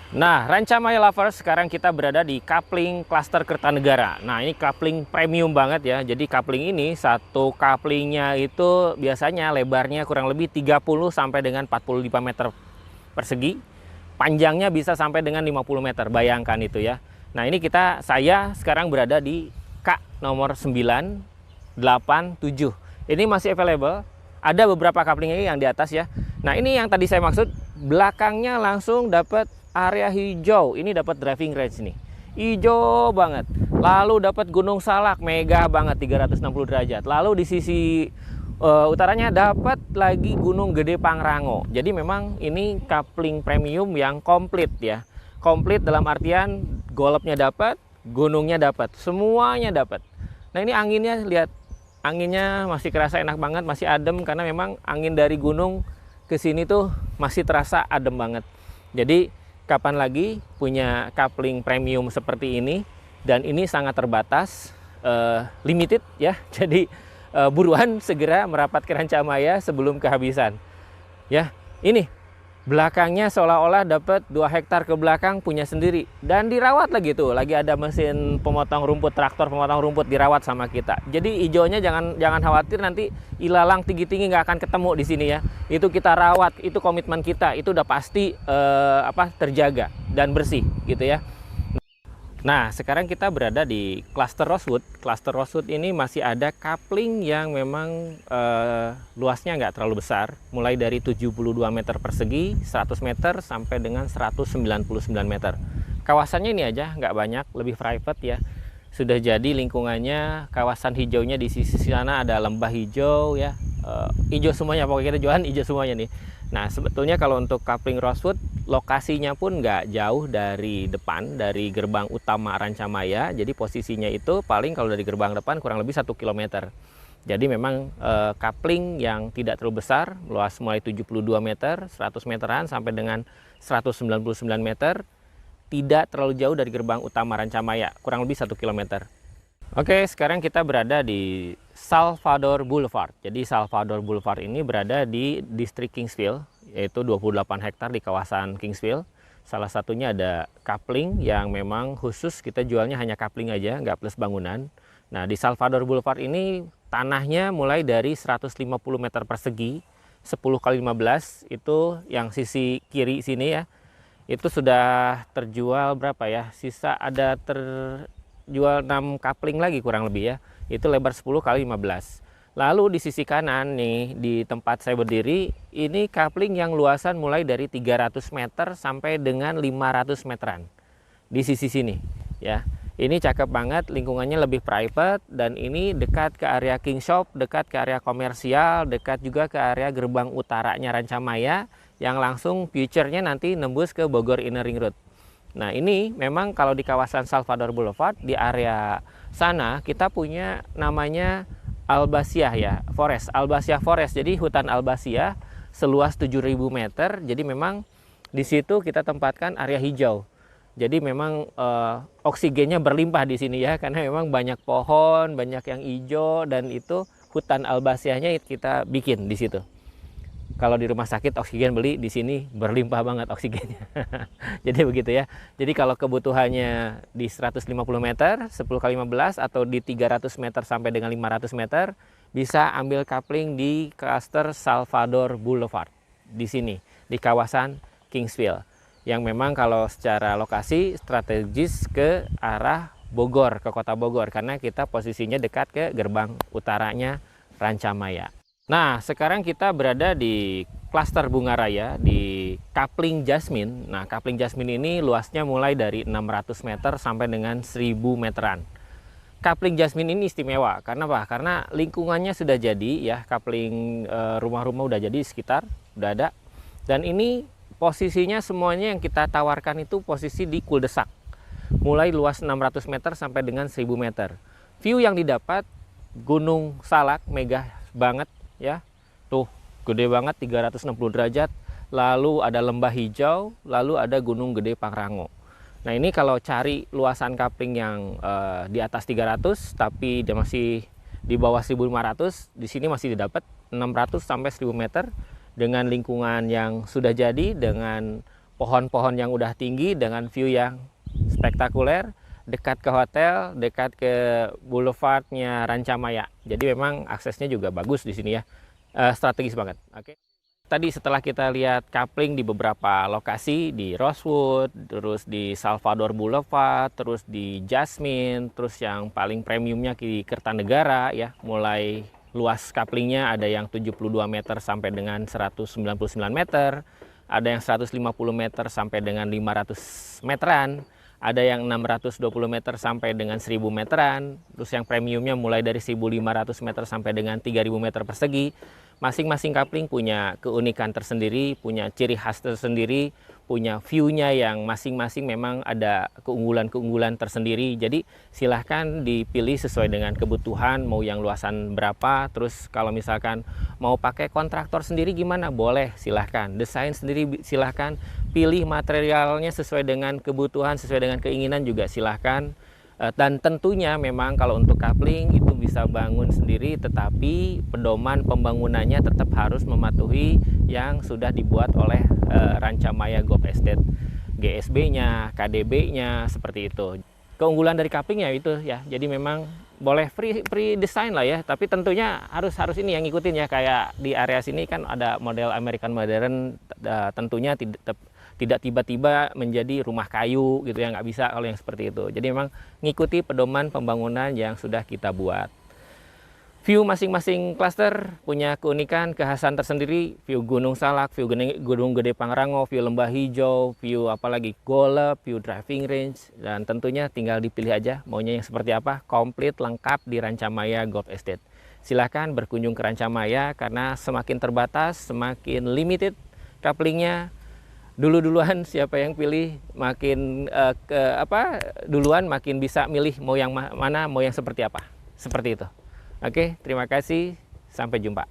Nah, Rancamaya Lovers, sekarang kita berada di Coupling Cluster Kertanegara. Nah, ini coupling premium banget ya. Jadi coupling ini, satu couplingnya itu biasanya lebarnya kurang lebih 30 sampai dengan 45 meter persegi. Panjangnya bisa sampai dengan 50 meter, bayangkan itu ya. Nah, ini saya sekarang berada di K nomor 987. Ini masih available. Ada beberapa coupling ini yang di atas ya. Nah, ini yang tadi saya maksud, belakangnya langsung dapat area hijau. Ini dapat driving range nih, hijau banget. Lalu dapat Gunung Salak, megah banget 360 derajat. Lalu di sisi utaranya dapat lagi Gunung Gede Pangrango. Jadi memang ini coupling premium yang komplit ya. Komplit dalam artian golfnya dapat, gunungnya dapat, semuanya dapat. Nah, ini anginnya, lihat, anginnya masih kerasa enak banget, masih adem karena memang angin dari gunung ke sini tuh masih terasa adem banget. Jadi kapan lagi punya coupling premium seperti ini, dan ini sangat terbatas, limited ya. Jadi buruan segera merapat ke Rancamaya sebelum kehabisan ya. Ini belakangnya seolah-olah dapat 2 hektar ke belakang punya sendiri, dan dirawat lagi tuh. Lagi ada mesin pemotong rumput, traktor pemotong rumput dirawat sama kita. Jadi hijaunya jangan khawatir nanti ilalang tinggi-tinggi, nggak akan ketemu di sini ya. Itu kita rawat, itu komitmen kita, itu udah pasti terjaga dan bersih gitu ya. Nah, sekarang kita berada di Cluster Rosewood. Cluster Rosewood ini masih ada coupling yang memang luasnya nggak terlalu besar. Mulai dari 72 meter persegi, 100 meter, sampai dengan 199 meter. Kawasannya ini aja, nggak banyak, lebih private ya. Sudah jadi lingkungannya, kawasan hijaunya di sisi sana ada lembah hijau ya. Hijau semuanya, pokoknya kita jualan hijau semuanya nih. Nah, sebetulnya kalau untuk coupling Rosewood, lokasinya pun nggak jauh dari depan, dari gerbang utama Rancamaya. Jadi posisinya itu paling kalau dari gerbang depan kurang lebih 1 km. Jadi memang coupling yang tidak terlalu besar, luas mulai 72 meter, 100 meteran sampai dengan 199 meter, tidak terlalu jauh dari gerbang utama Rancamaya, kurang lebih 1 km. Oke, sekarang kita berada di Salvador Boulevard. Jadi Salvador Boulevard ini berada di distrik Kingsville, yaitu 28 hektar di kawasan Kingsville. Salah satunya ada coupling yang memang khusus kita jualnya hanya coupling aja, nggak plus bangunan. Nah, di Salvador Boulevard ini tanahnya mulai dari 150 meter persegi, 10 kali 15, itu yang sisi kiri sini ya. Itu sudah terjual berapa ya? Sisa ada jual 6 coupling lagi kurang lebih ya. Itu lebar 10 kali 15. Lalu di sisi kanan nih, di tempat saya berdiri, ini coupling yang luasan mulai dari 300 meter sampai dengan 500 meteran. Di sisi sini ya. Ini cakep banget, lingkungannya lebih private, dan ini dekat ke area King Shop, dekat ke area komersial, dekat juga ke area gerbang utaranya Rancamaya, yang langsung future-nya nanti nembus ke Bogor Inner Ring Road. Nah, ini memang kalau di kawasan Salvador Boulevard, di area sana kita punya namanya Albasia ya, Forest, Albasia Forest. Jadi hutan Albasia seluas 7.000 meter. Jadi memang di situ kita tempatkan area hijau. Jadi memang oksigennya berlimpah di sini ya, karena memang banyak pohon, banyak yang hijau, dan itu hutan albasianya kita bikin di situ. Kalau di rumah sakit oksigen beli, di sini berlimpah banget oksigennya. Jadi begitu ya. Jadi kalau kebutuhannya di 150 meter, 10 kali 15, atau di 300 meter sampai dengan 500 meter, bisa ambil coupling di cluster Salvador Boulevard. Di sini, di kawasan Kingsville. Yang memang kalau secara lokasi strategis ke arah Bogor, ke kota Bogor. Karena kita posisinya dekat ke gerbang utaranya Rancamaya. Nah, sekarang kita berada di klaster Bunga Raya, di coupling Jasmine. Nah, coupling Jasmine ini luasnya mulai dari 600 meter sampai dengan 1000 meteran. Coupling Jasmine ini istimewa, karena apa? Karena lingkungannya sudah jadi ya, coupling rumah-rumah udah jadi sekitar, udah ada. Dan ini posisinya semuanya yang kita tawarkan itu posisi di kuldesak. Mulai luas 600 meter sampai dengan 1000 meter. View yang didapat, Gunung Salak, megah banget. Ya, tuh gede banget 360 derajat, lalu ada lembah hijau, lalu ada Gunung Gede Pangrango. Nah, ini kalau cari luasan coupling yang di atas 300 tapi dia masih di bawah 1500, di sini masih didapat 600 sampai 1000 meter dengan lingkungan yang sudah jadi, dengan pohon-pohon yang udah tinggi dengan view yang spektakuler, dekat ke hotel, dekat ke boulevardnya Rancamaya. Jadi memang aksesnya juga bagus di sini ya, strategis banget. Oke. Tadi setelah kita lihat coupling di beberapa lokasi, di Rosewood, terus di Salvador Boulevard, terus di Jasmine, terus yang paling premiumnya di Kertanegara ya, mulai luas couplingnya ada yang 72 meter sampai dengan 199 meter, ada yang 150 meter sampai dengan 500 meteran, ada yang 620 meter sampai dengan 1000 meteran, terus yang premiumnya mulai dari 1500 meter sampai dengan 3000 meter persegi. Masing-masing coupling punya keunikan tersendiri, punya ciri khas tersendiri, punya view-nya yang masing-masing memang ada keunggulan-keunggulan tersendiri. Jadi silahkan dipilih sesuai dengan kebutuhan, mau yang luasan berapa. Terus kalau misalkan mau pakai kontraktor sendiri gimana? Boleh, silahkan. Desain sendiri silahkan. Pilih materialnya sesuai dengan kebutuhan, sesuai dengan keinginan juga silahkan. Dan tentunya memang kalau untuk coupling itu bisa bangun sendiri, tetapi pedoman pembangunannya tetap harus mematuhi yang sudah dibuat oleh Rancamaya Golf Estate, GSB-nya, KDB-nya, seperti itu. Keunggulan dari coupling ya itu ya, jadi memang boleh free design lah ya, tapi tentunya harus ini yang ngikutin ya, kayak di area sini kan ada model American Modern, tentunya tidak tiba-tiba menjadi rumah kayu gitu ya, nggak bisa kalau yang seperti itu. Jadi memang ngikuti pedoman pembangunan yang sudah kita buat. View masing-masing klaster punya keunikan, kekhasan tersendiri. View Gunung Salak, view Gunung Gede Pangrango, view Lembah Hijau, view apalagi golf, view driving range, dan tentunya tinggal dipilih aja maunya yang seperti apa. Komplit lengkap di Rancamaya Golf Estate. Silahkan berkunjung ke Rancamaya karena semakin terbatas, semakin limited couplingnya. Duluan siapa yang pilih makin duluan makin bisa milih mau yang mana, mau yang seperti apa. Seperti itu. Oke, terima kasih. Sampai jumpa.